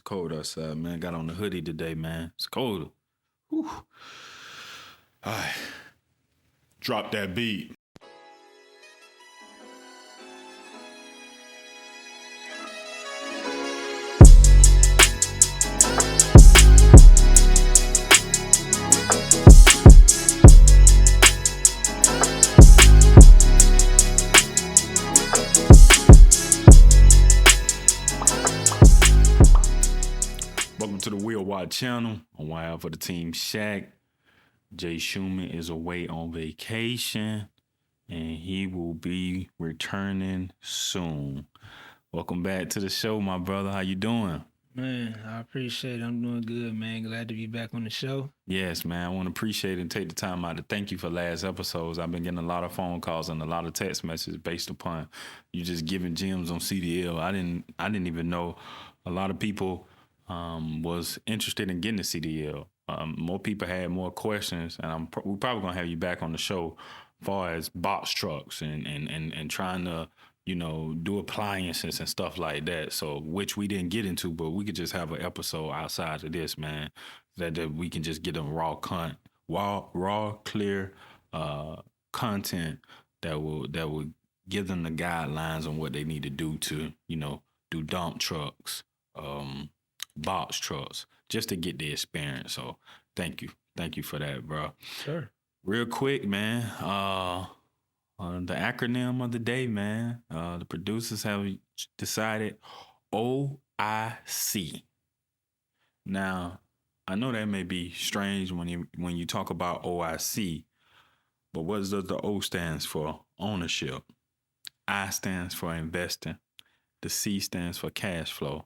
cold outside, man. Got on the hoodie today, man. It's cold. Whew. All right. Drop that beat. Welcome to the Wheel Watch channel. On YL for the team SHAQ. Jay Schumann is away on vacation and he will be returning soon. Welcome back to the show, my brother. How you doing? Man, I appreciate it. I'm doing good, man. Glad to be back on the show. Yes, man. I want to appreciate and take the time out to thank you for last episodes. I've been getting a lot of phone calls and a lot of text messages based upon you just giving gems on CDL. I didn't even know a lot of people was interested in getting a CDL. More people had more questions, and we're probably gonna have you back on the show, as far as box trucks and trying to do appliances and stuff like that. So which we didn't get into, but we could just have an episode outside of this, man, that we can just get them raw, clear content that will give them the guidelines on what they need to do to do dump trucks. Box trucks, just to get the experience. So thank you for that, bro. Sure. Real quick, man, the acronym of the day, man, the producers have decided OIC. Now I know that may be strange when you talk about OIC, but what does the O stands for? Ownership. I stands for investing. The C stands for cash flow.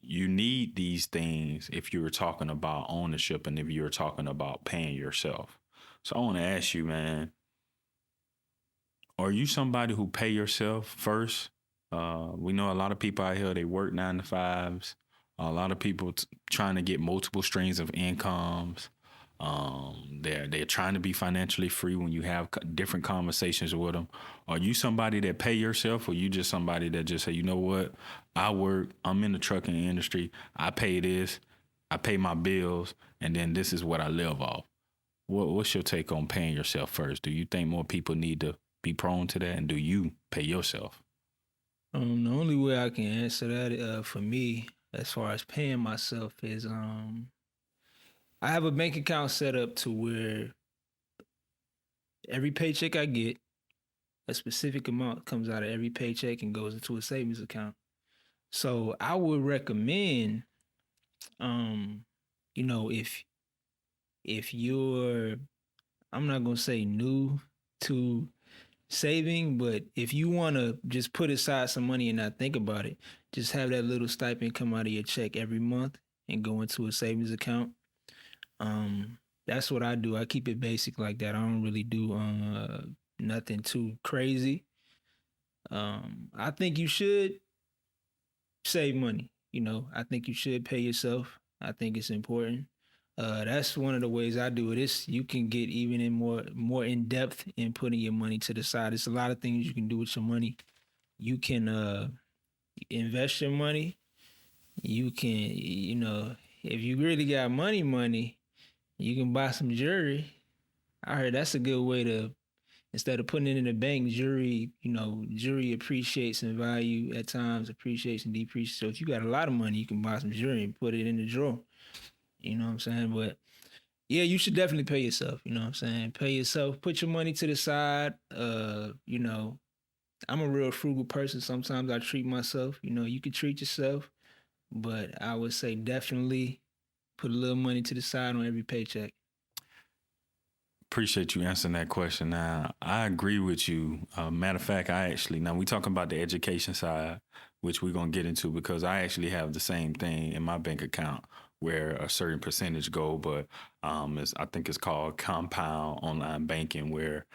You need these things if you were talking about ownership and if you were talking about paying yourself. So I want to ask you, man, are you somebody who pay yourself first? We know a lot of people out here, they work 9 to 5s. A lot of people trying to get multiple streams of incomes. They're trying to be financially free when you have different conversations with them. Are you somebody that pay yourself, or you just somebody that just say, you know what, I work, I'm in the trucking industry, I pay this, I pay my bills, and then this is what I live off? What's your take on paying yourself first? Do you think more people need to be prone to that, and do you pay yourself? The only way I can answer that for me, as far as paying myself, is I have a bank account set up to where every paycheck I get, a specific amount comes out of every paycheck and goes into a savings account. So I would recommend, if you're, I'm not gonna say new to saving, but if you want to just put aside some money and not think about it, just have that little stipend come out of your check every month and go into a savings account. That's what I do. I keep it basic like that. I don't really do nothing too crazy. I think you should save money. I think you should pay yourself. I think it's important. That's one of the ways I do it. You can get even in more in depth in putting your money to the side. It's a lot of things you can do with your money. You can invest your money. You can, if you really got money, you can buy some jewelry. I heard that's a good way to, instead of putting it in the bank, jewelry appreciates in value at times, appreciates and depreciates. So if you got a lot of money, you can buy some jewelry and put it in the drawer. You know what I'm saying? But yeah, you should definitely pay yourself. You know what I'm saying? Pay yourself, put your money to the side. I'm a real frugal person. Sometimes I treat myself. You can treat yourself, but I would say definitely put a little money to the side on every paycheck. Appreciate you answering that question. Now, I agree with you. Matter of fact, now we talking about the education side, which we're going to get into, because I actually have the same thing in my bank account where a certain percentage go, but I think it's called compound online banking, where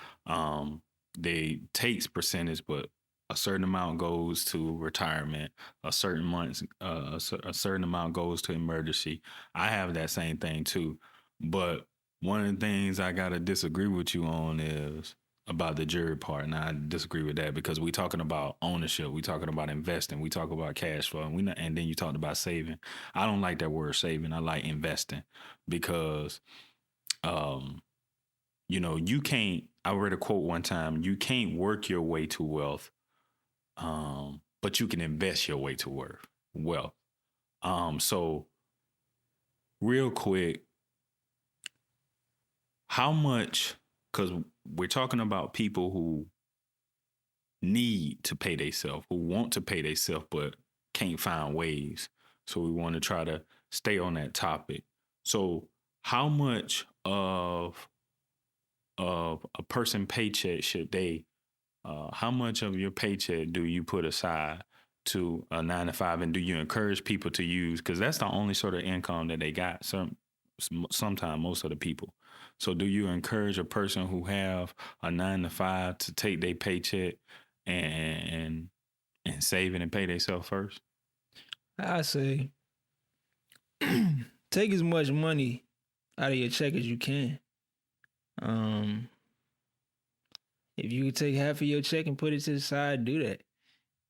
they takes percentage, but a certain amount goes to retirement, a certain amount goes to emergency. I have that same thing too, but one of the things I gotta disagree with you on is about the jury part, and I disagree with that because we're talking about ownership, we're talking about investing, we talk about cash flow, and and then you talked about saving. I don't like that word saving. I like investing because, um, you can't. I read a quote one time: "You can't work your way to wealth, but you can invest your way to wealth." So real quick, how much? Because we're talking about people who need to pay themselves, who want to pay themselves, but can't find ways. So we want to try to stay on that topic. So how much of a person paycheck should they? How much of your paycheck do you put aside to a 9 to 5, and do you encourage people to use? Because that's the only sort of income that they got. Sometimes most of the people. So do you encourage a person who have a 9 to 5 to take their paycheck and save it and pay themselves first? I say take as much money out of your check as you can. Um, if you could take half of your check and put it to the side, do that.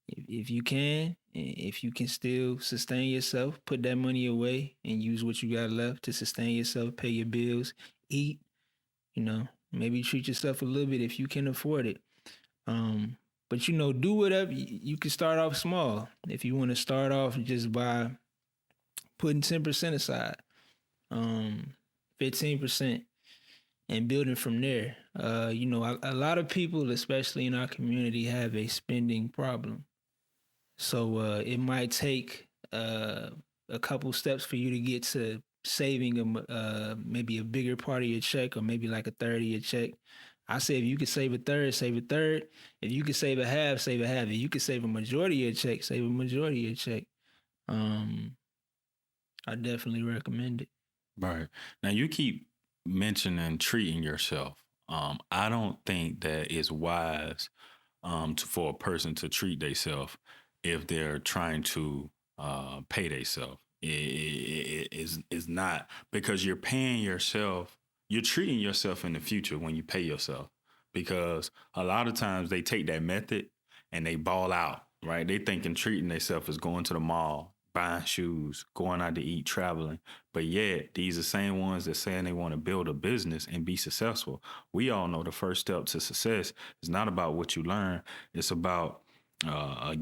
If you can, if you can still sustain yourself, put that money away and use what you got left to sustain yourself, pay your bills, eat. Maybe treat yourself a little bit if you can afford it. But do whatever. You can start off small. If you want to start off just by putting 10% aside, 15%, and building from there. A lot of people, especially in our community, have a spending problem. So it might take a couple steps for you to get to saving maybe a bigger part of your check, or maybe like a third of your check. I say if you could save a third, save a third. If you could save a half, save a half. If you could save a majority of your check, save a majority of your check. I definitely recommend it. Right. Now you keep mentioning treating yourself. I don't think that it's wise for a person to treat themselves if they're trying to pay themselves. It is not, because you're paying yourself. You're treating yourself in the future when you pay yourself, because a lot of times they take that method and they ball out, right? They thinking treating themselves is going to the mall, buying shoes, going out to eat, traveling. But yet, these are the same ones that saying they want to build a business and be successful. We all know the first step to success is not about what you learn. It's about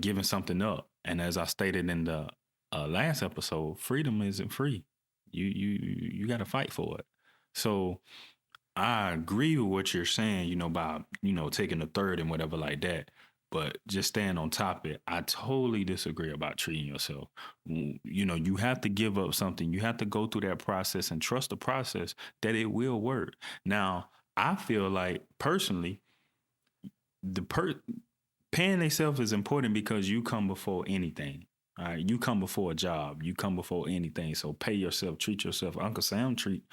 giving something up. And as I stated in the last episode, freedom isn't free. You got to fight for it. So I agree with what you're saying, about, taking a third and whatever like that. But just staying on topic, I totally disagree about treating yourself. You have to give up something. You have to go through that process and trust the process that it will work. Now, I feel like personally, paying themselves is important because you come before anything. All right, you come before a job. You come before anything. So pay yourself, treat yourself. Uncle Sam treat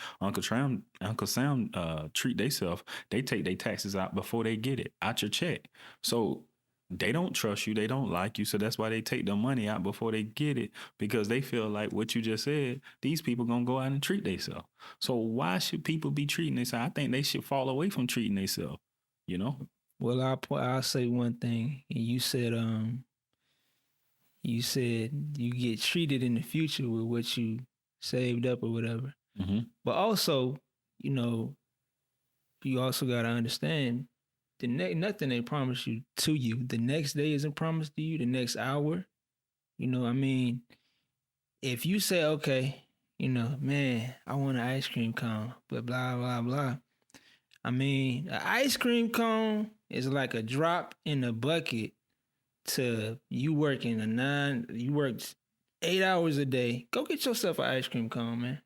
themselves. They take their taxes out before they get it out your check. So they don't trust you. They don't like you. So that's why they take the money out before they get it, because they feel like what you just said, these people gonna go out and treat themselves. So why should people be treating themselves? I think they should fall away from treating themselves. Well, I'll say one thing. You said you get treated in the future with what you saved up or whatever. Mm-hmm. But also, you also got to understand nothing they promise you to you. The next day isn't promised to you. The next hour, if you say, okay, man, I want an ice cream cone, but blah, blah, blah. An ice cream cone is like a drop in the bucket to you you worked 8 hours a day. Go get yourself an ice cream cone, man.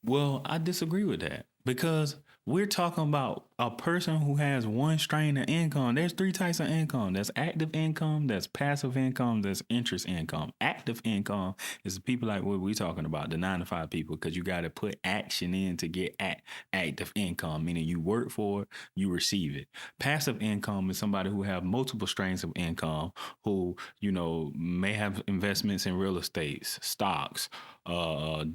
Well, I disagree with that, because we're talking about a person who has one strain of income. There's 3 types of income. There's active income, there's passive income, there's interest income. Active income is the people like what we're talking about, the 9 to 5 people, because you got to put action in to get active income, meaning you work for it, you receive it. Passive income is somebody who have multiple strains of income, who, may have investments in real estate, stocks,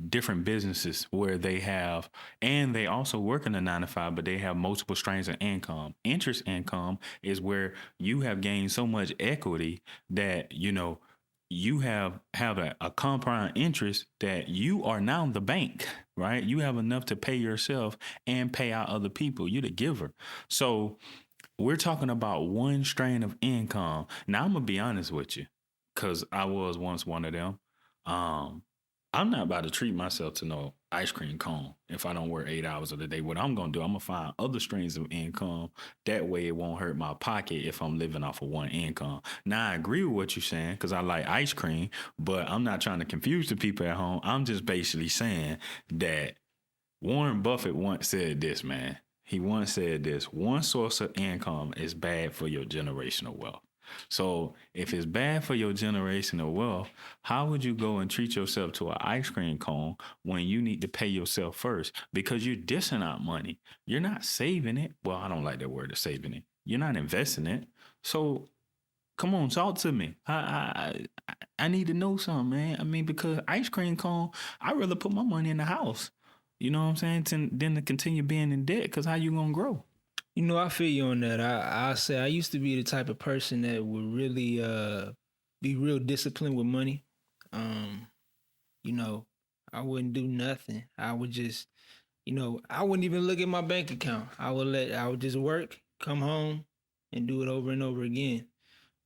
different businesses where they have, and they also work in a 9 to 5, but they have multiple streams of income. Interest income is where you have gained so much equity that, you have a compound interest that you are now the bank, right? You have enough to pay yourself and pay out other people. You're the giver. So we're talking about one strain of income. Now I'm gonna be honest with you, because I was once one of them. I'm not about to treat myself to no ice cream cone if I don't work 8 hours of the day. What I'm gonna do, I'm gonna find other streams of income. That way it won't hurt my pocket if I'm living off of one income. Now I agree with what you're saying because I like ice cream, but I'm not trying to confuse the people at home. I'm just basically saying that Warren Buffett once said this, man. He once said this: one source of income is bad for your generational wealth. So if it's bad for your generational wealth, how would you go and treat yourself to an ice cream cone when you need to pay yourself first? Because you're dishing out money. You're not saving it. Well, I don't like that word of saving it. You're not investing it. So come on, talk to me. I need to know something, man. I mean, because ice cream cone, I'd rather put my money in the house. You know what I'm saying? Than to continue being in debt. Because how you gonna grow? I feel you on that. I say I used to be the type of person that would really be real disciplined with money. You know, I wouldn't do nothing. I would just, I wouldn't even look at my bank account. I would just work, come home, and do it over and over again.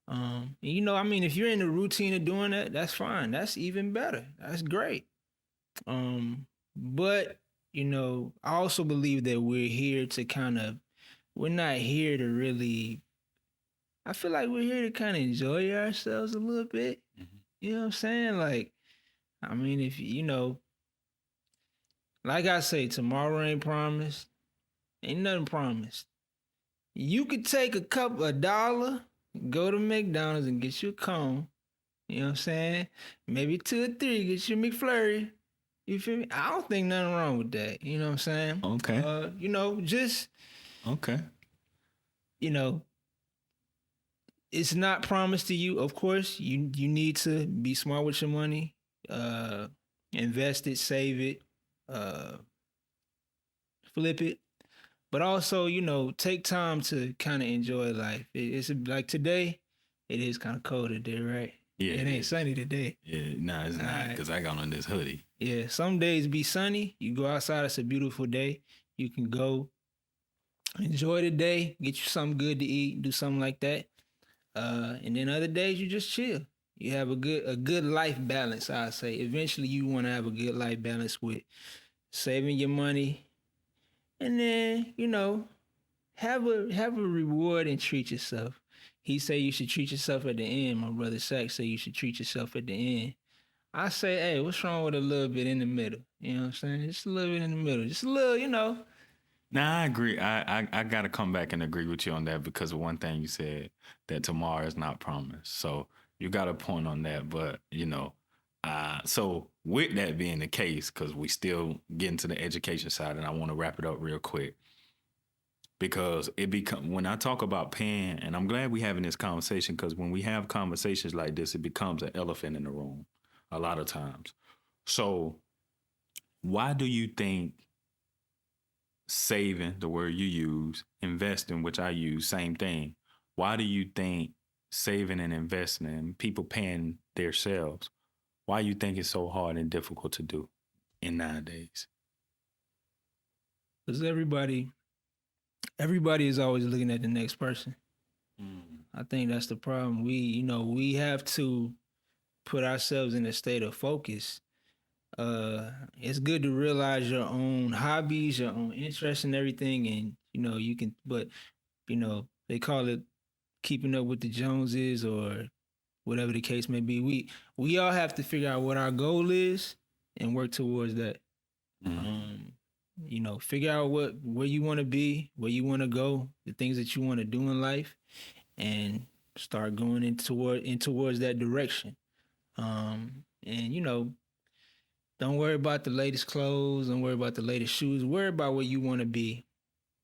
And, I mean, if you're in the routine of doing that, that's fine. That's even better. That's great. But I also believe that we're not here to really. I feel like we're here to kind of enjoy ourselves a little bit. Mm-hmm. You know what I'm saying? Like, I mean, if like I say, tomorrow ain't promised. Ain't nothing promised. You could take a dollar, go to McDonald's and get you a cone. You know what I'm saying? Maybe 2 or 3, get your McFlurry. You feel me? I don't think nothing wrong with that. You know what I'm saying? Okay. Just Okay. It's not promised to you. Of course, you need to be smart with your money. Invest it, save it, flip it. But also, take time to kind of enjoy life. It's like today, it is kind of cold today, right? Yeah. It ain't sunny today. Yeah, no, it's not, because I got on this hoodie. Yeah, some days be sunny. You go outside, it's a beautiful day. You can go enjoy the day, get you something good to eat, do something like that. And then other days you just chill. You have a good life balance, I say. Eventually you want to have a good life balance with saving your money, and then, have a reward and treat yourself. He say you should treat yourself at the end. My brother SHAQ say you should treat yourself at the end. I say, hey, what's wrong with a little bit in the middle? You know what I'm saying? Just a little bit in the middle. Just a little. Nah, I agree. I got to come back and agree with you on that, because of one thing you said, that tomorrow is not promised. So you got a point on that. But, so with that being the case, because we still getting to the education side, and I want to wrap it up real quick, because when I talk about paying, and I'm glad we having this conversation, because when we have conversations like this, it becomes an elephant in the room a lot of times. So why do you think saving, the word you use, investing, which I use, same thing, why do you think saving and investing and people paying themselves, why you think it's so hard and difficult to do in nowadays? Because everybody is always looking at the next person. I think that's the problem. We have to put ourselves in a state of focus. It's good to realize your own hobbies, your own interests and everything, and you can, but they call it keeping up with the Joneses or whatever the case may be. We all have to figure out what our goal is and work towards that. Figure out where you want to be, where you want to go, the things that you want to do in life, and start going in towards that direction. And don't worry about the latest clothes. Don't worry about the latest shoes. Worry about where you want to be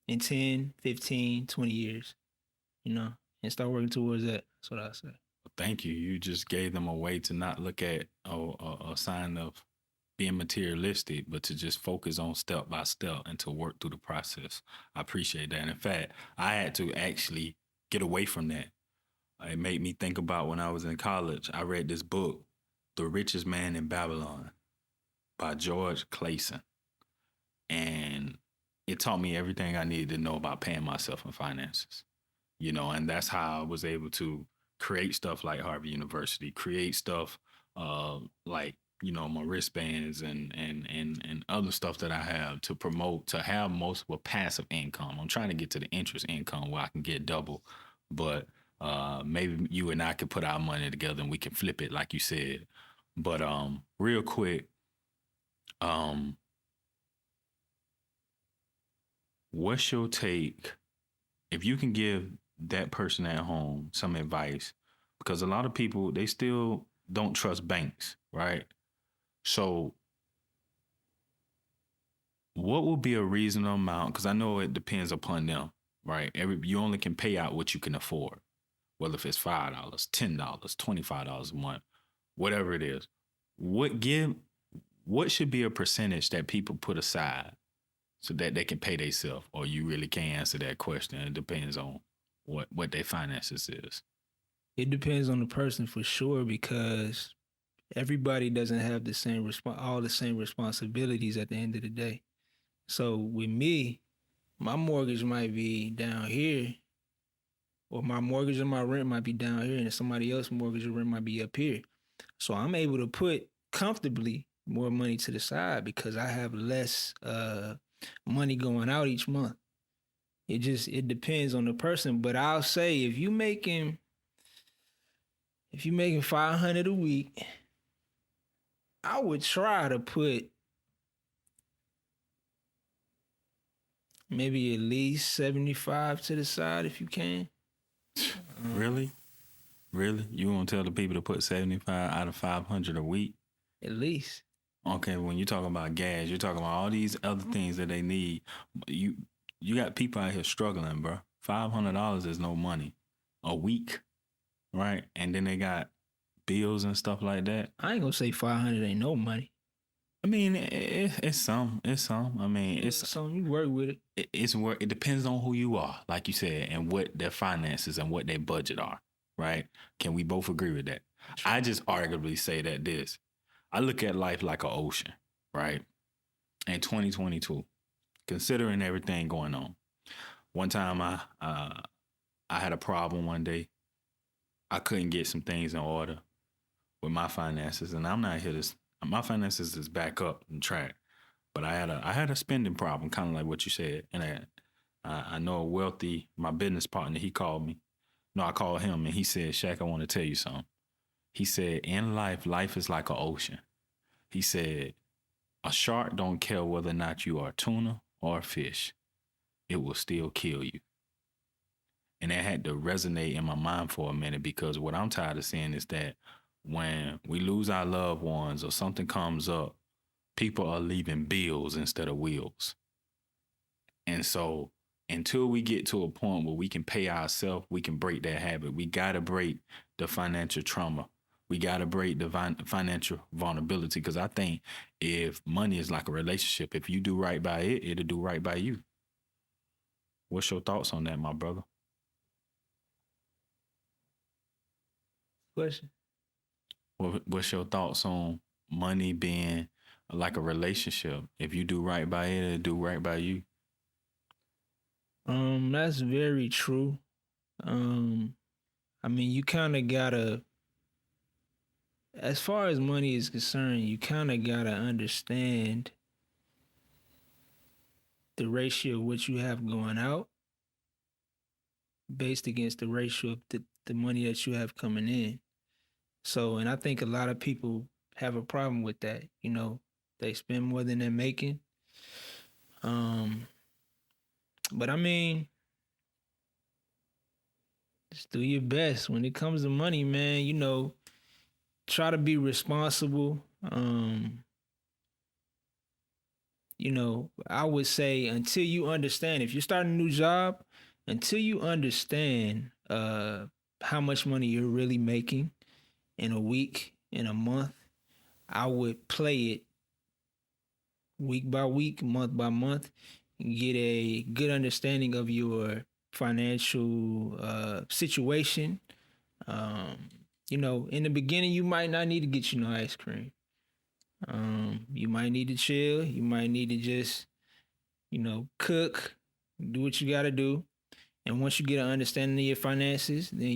in 10, 15, 20 years, and start working towards that. That's what I say. Thank you. You just gave them a way to not look at a sign of being materialistic, but to just focus on step by step and to work through the process. I appreciate that. And in fact, I had to actually get away from that. It made me think about when I was in college. I read this book, The Richest Man in Babylon by George Clayson. And it taught me everything I needed to know about paying myself in finances. And that's how I was able to create stuff like Harvard University, create stuff like my wristbands and other stuff that I have to promote, to have multiple passive income. I'm trying to get to the interest income where I can get double, but maybe you and I could put our money together and we can flip it like you said. But real quick, what's your take if you can give that person at home some advice? Because a lot of people, they still don't trust banks, right? So what would be a reasonable amount? Because I know it depends upon them, right? You only can pay out what you can afford, whether if it's $5, $10, $25 a month, whatever it is. What should be a percentage that people put aside so that they can pay themselves? Or you really can't answer that question. It depends on what their finances is. It depends on the person for sure, because everybody doesn't have all the same responsibilities at the end of the day. So with me, my mortgage might be down here, or my mortgage and my rent might be down here, and somebody else's mortgage or rent might be up here. So I'm able to put comfortably more money to the side because I have less money going out each month. It depends on the person, but I'll say if you making 500 a week, I would try to put maybe at least 75 to the side if you can. Really? You want to tell the people to put 75 out of 500 a week? At least. Okay, when you're talking about gas, you're talking about all these other things that they need. You got people out here struggling, bro. $500 is no money a week, right? And then they got bills and stuff like that. I ain't gonna say 500 ain't no money. I mean, it's some. I mean, it's some. You work with it. It's work. It depends on who you are, like you said, and what their finances and what their budget are, right? Can we both agree with that? Sure. I just arguably say that I look at life like an ocean, right? In 2022, considering everything going on. One time I had a problem one day. I couldn't get some things in order with my finances, and I'm not here to. My finances is back up and track, but I had a spending problem, kind of like what you said. And I know my business partner, he called me. No, I called him, and he said, "SHAQ, I want to tell you something." He said, "In life is like an ocean." He said, "A shark don't care whether or not you are a tuna or a fish. It will still kill you." And that had to resonate in my mind for a minute, because what I'm tired of seeing is that when we lose our loved ones or something comes up, people are leaving bills instead of wheels. And so until we get to a point where we can pay ourselves, we can break that habit. We got to break the financial trauma. We got to break the financial vulnerability, because I think if money is like a relationship, if you do right by it, it'll do right by you. What's your thoughts on that, my brother? Question. What's your thoughts on money being like a relationship? If you do right by it, it'll do right by you. That's very true. I mean, you kind of gotta, as far as money is concerned, you kind of gotta understand the ratio of what you have going out based against the ratio of the money that you have coming in. So, and I think a lot of people have a problem with that. They spend more than they're making. But I mean, just do your best when it comes to money, man. Try to be responsible. I would say until you understand, if you're starting a new job, until you understand how much money you're really making in a week, in a month, I would play it week by week, month by month, get a good understanding of your financial situation. Um, in the beginning, you might not need to get you no ice cream. You might need to chill. You might need to just, cook, do what you got to do. And once you get an understanding of your finances, then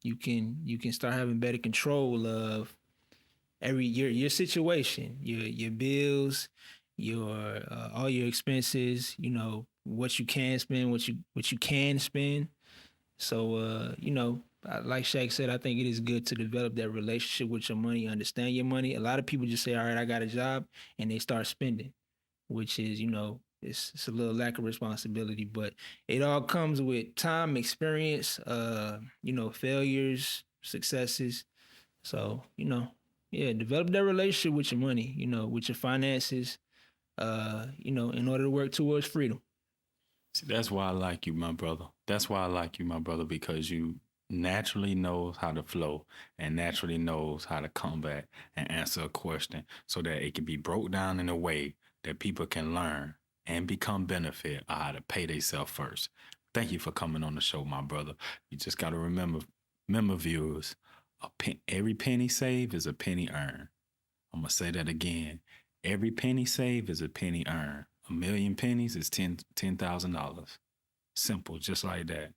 you can start having better control of your situation, your bills, your all your expenses. What you can spend, what you can spend. So like Shaq said, I think it is good to develop that relationship with your money, understand your money. A lot of people just say, "All right, I got a job," and they start spending, which is it's a little lack of responsibility. But it all comes with time, experience, failures, successes. So yeah, develop that relationship with your money, with your finances, in order to work towards freedom. See, that's why I like you, my brother. That's why I like you, my brother, because you naturally knows how to flow and naturally knows how to come back and answer a question so that it can be broke down in a way that people can learn and become benefit of how to pay themselves first. Thank you for coming on the show, my brother. You just got to remember, viewers, every penny saved is a penny earned. I'm going to say that again. Every penny saved is a penny earned. 1,000,000 pennies is $10,000. Simple, just like that.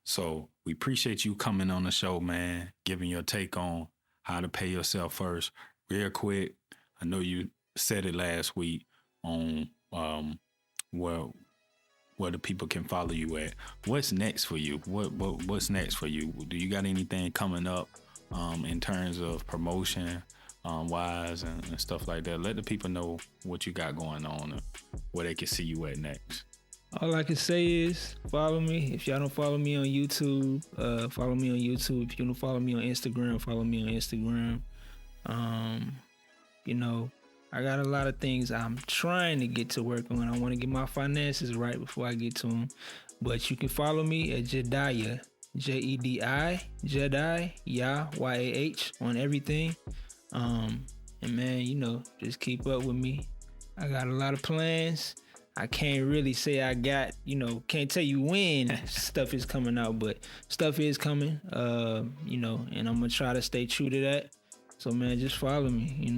So we appreciate you coming on the show, man, giving your take on how to pay yourself first. Real quick, I know you said it last week on where the people can follow you at. What's next for you? What's next for you? Do you got anything coming up in terms of promotion wise and stuff like that? Let the people know what you got going on and where they can see you at next. All I can say is follow me. If y'all don't follow me on YouTube, follow me on YouTube. If you don't follow me on Instagram, follow me on Instagram. I got a lot of things I'm trying to get to work on. I want to get my finances right before I get to them. But you can follow me at Jediyah, Jedi, Jedi, Yah, YAH on everything. And man, just keep up with me. I got a lot of plans. I can't really say I got, can't tell you when stuff is coming out, but stuff is coming, and I'm going to try to stay true to that. So, man, just follow me,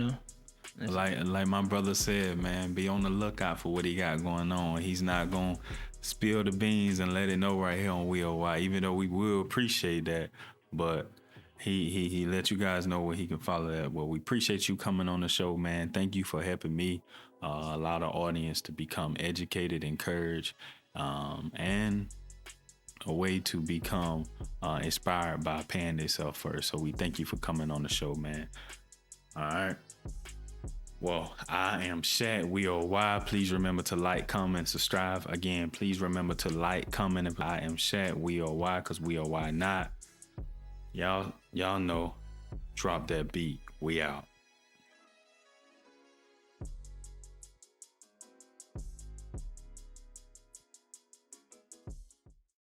Like my brother said, man, be on the lookout for what he got going on. He's not going to spill the beans and let it know right here on Wheel Why, even though we will appreciate that. But he let you guys know where he can follow that. Well, we appreciate you coming on the show, man. Thank you for helping me, a lot of audience to become educated, encouraged, and a way to become inspired by paying themselves first. So we thank you for coming on the show, man. All right. Well, I am SHAQ. We are Why. Please remember to like, comment, subscribe. Again, please remember to like, comment. I am SHAQ. We are Why, because we are why not. Y'all know. Drop that beat. We out.